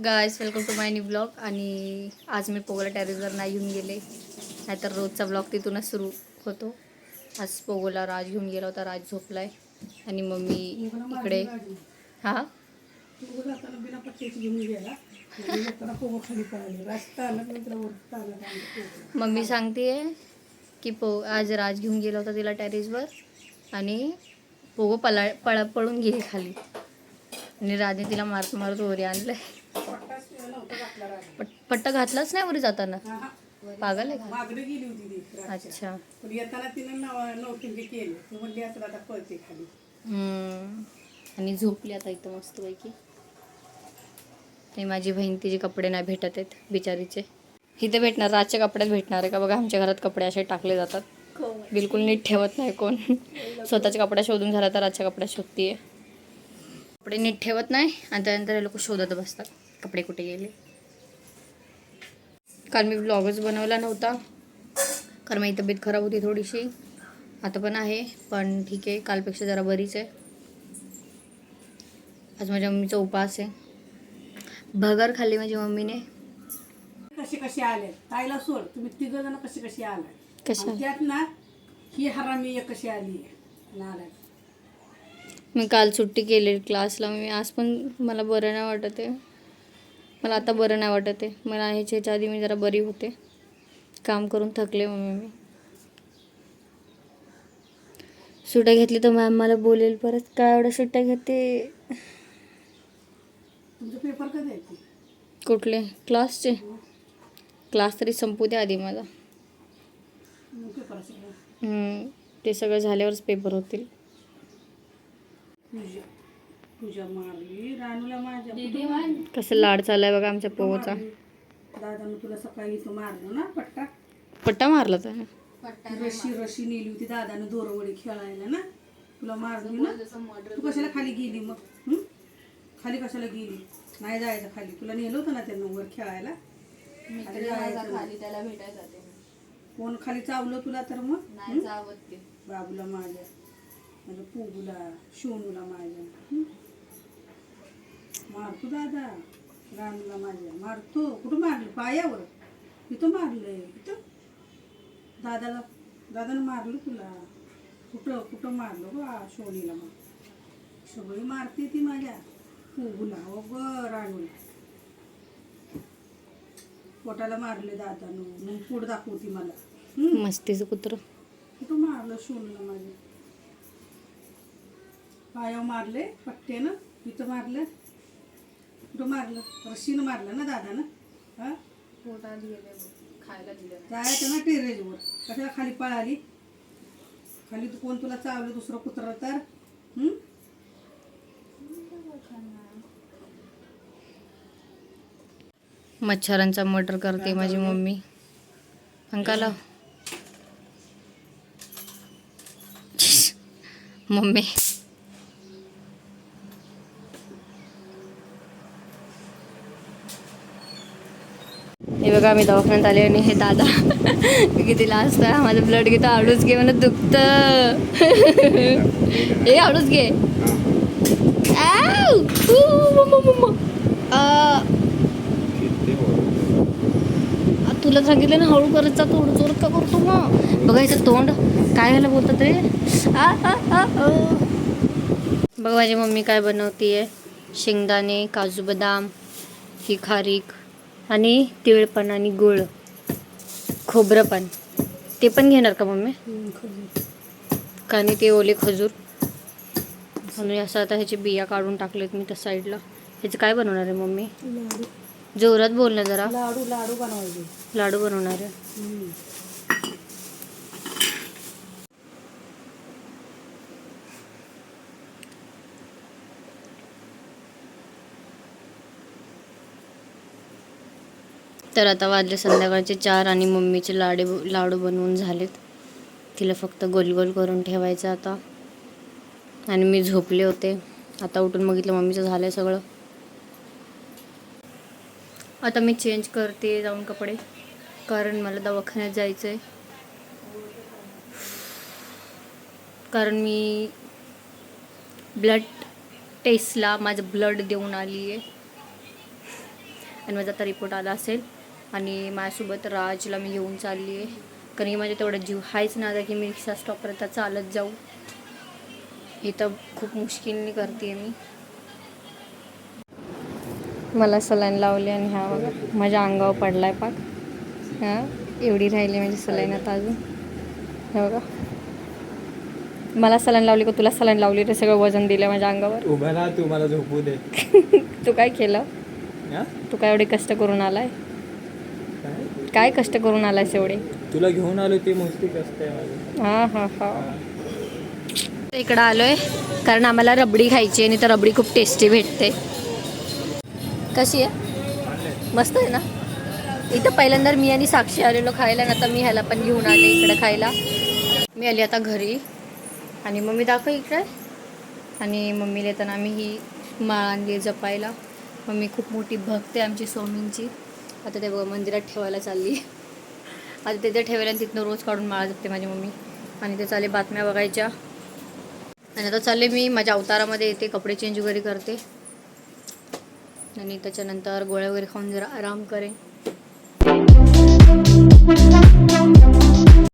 Guys welcome to my new blog. आणि आज मी पोगोला टेरेसवर नाही घेऊन गेले, नाहीतर रोजचा ब्लॉग तिथूनच सुरू होतो. आज पोगोला राज घेऊन गेला होता. राज झोपलाय आणि मम्मी इकडे. हां मम्मी सांगते की आज राज घेऊन गेला होता तिला टेरेसवर आणि पोगो पळून गेली खाली आणि राजने तिला मारत मारत वरी आणलंय. पट्टा घातलाच नाही वरी जाताना. पागल आहे का? अच्छा. आणि झोपली आता इथं मस्त पैकी. ते माझी बहीण तिचे कपडे नाही भेटत आहेत बिचारीचे. इथे भेटणार, राजच्या कपड्यात भेटणार आहे का बघा. आमच्या घरात कपडे असे टाकले जातात, बिलकुल नीट ठेवत नाही कोण. स्वतःच्या कपड्या शोधून झाला तर राजच्या कपड्या शोधतीये. कपडे नीट ठेवत नाही आणि त्यानंतर हे लोक शोधत बसतात कपडे कुठे गेले. काल मी ब्लॉगच बनवला नव्हता कारण माझी तब्येत खराब होती थोडीशी. आता पण आहे, पण ठीक आहे, कालपेक्षा जरा बरीच आहे. आज माझ्या मम्मीचा उपवास आहे. भगर खाल्ली माझ्या मम्मीने. कशी कशी आले ताईला सोड, तुम्ही तिघ जण कशी कशी आलाय. कशा त्यात ना ही हरामी एक कशी आली नालाय. मी काल सुट्टी केली क्लासला. मी आज पण मला बरं नाही वाटत आहे. मला आता बरं नाही वाटत आहे. मला ह्याच्या आधी मी जरा बरी होते. काम करून थकले मम्मी. मी सुट्ट्या घेतली तर मॅम मला बोलेल परत, काय एवढ्या सुट्ट्या घेते. तुमचे पेपर कधी आहेत? कुठले? क्लासचे. क्लास तरी संपू द्या आधी मला. ते सगळं झाल्यावरच पेपर होतील. तुझ्या मारली रानूला माझ्या कसं लाड चाललाय बघा आमच्या पोहोचा. दादानं तुला सकाळी इथं मारलं ना पट्टा मारला तर. रशी नेली होती दादानं दोरवडी खेळायला ना, तुला मारली ना. तू कशाला खाली गेली मग? खाली कशाला गेली? नाही जायचं खाली. तुला नेलं होतं ना त्यांना वर खेळायला. खाली त्याला भेटायचं कोण खाली चावलं तुला तर मग? बाबूला माझ्या, म्हणजे पोगूला, शोनूला माझ्या मारतो दादा. रानूला माझ्या मारतो. कुठं मारलं? पायावर. इथं मारलंय. इथं दादानं मारलं तुला. कुठं कुठं मारलं बा? शोनीला. मग सगळी मारते ती माझ्या पोगूला व रानूला. पोटाला मारले दादानं. मग पोट दाखवती मला. मस्तीचं कुत्र. कुठं मारलं शोनूला माझ्या? पायावर मारले पट्ट्यानं. इथं मारलं. कुठं मारलं? रशीनं मारलं ना दादानं. हा खायला दिलं जायचं ना टेरेसवर. कशाला खाली पळाली? खाली तू कोण तुला चावलं दुसरं कुत्रं तर? मच्छरांचा मर्डर करते माझी मम्मी. अंकाला मम्मी हे बघा आम्ही दवाखान्यात आले आणि हे दादा किती लास्ट आहे. माझं ब्लड घेतो. हळूच घे म्हणत दुखतं. हे हळूच घे. तुला सांगितलं ना हळू करत जा. थोडं जोरात का करतो मग? बघायचं तोंड काय व्हायला बोलतात रे. बघा माझी मम्मी काय बनवतीये. शेंगदाणे, काजू बदाम, ही खारीक आणि तीळ पण आणि गुळ, खोबरं पण. ते पण घेणार का मम्मी? का नाही ते ओले खजूर. म्हणून असं आता ह्याची बिया काढून टाकलेत मी त्या साईडला. ह्याचं काय बनवणार आहे मम्मी? जोरात बोल ना जरा. लाडू बनवायचे. लाडू बनवणार आहे. तर आता वाजले संध्याकाळचे 4 आणि मम्मीचे लाडू बनवून झालेत. तिला फक्त गोल गोल करून ठेवायचं आता. आणि मी झोपले होते. आता उठून बघितलं मम्मीचं झालंय सगळं. आता मी चेंज करते जाऊन कपडे, कारण मला दवाखान्यात जायचं आहे. कारण मी ब्लड टेस्टला माझं ब्लड देऊन आली आहे. आणि माझा आता रिपोर्ट आला असेल. आणि माझ्यासोबत राजला मी घेऊन चालली आहे, कारण की माझ्या तेवढा जीव हायच ना की मी रिक्षा स्टॉपपर्यंत चालत जाऊ. हे तर खूप मुश्किलने करते मी. मला सलाईन लावली आणि हा बघा माझ्या अंगावर पडलाय पाक. हां, एवढी राहिली म्हणजे सलाईन आता अजून. हे बघा, मला सलाईन लावली का तुला सलाईन लावली, ते सगळं वजन दिलं माझ्या अंगावर. उभा राहा, तू मला झोपू दे. तू काय केलं? हा? तू काय एवढे कष्ट करून आलाय? काय कष्ट करून आलायस एवढे? तुला घेऊन आलो ते मस्ती कष्ट आहे माझं. हां हां हां. इकडं आलोय कारण आम्हाला रबडी खायची आहे आणि तर रबडी खूप टेस्टी भेटते. कशी आहे? मस्त आहे ना. इथं पहिल्यांदा मी आणि साक्षी आलेलो खायला, आणि आता मी ह्याला पण घेऊन आले इकडं खायला. मी आली आता घरी आणि मम्मी दाखव इकडे. आणि मम्मीला येताना आम्ही ही माळ आणली जपायला. मम्मी खूप मोठी भक्त आहे आमची स्वामींची. आता ते बघा मंदिरात ठेवायला चालली. आता तिथे ठेवायला आणि तिथनं रोज काढून माळ जपते माझी मम्मी. आणि ते चालले बातम्या बघायच्या. आणि आता चालले मी माझ्या अवतारामध्ये येते, कपडे चेंज वगैरे करते आणि त्याच्यानंतर गोळ्या वगैरे खाऊन जरा आराम करेन.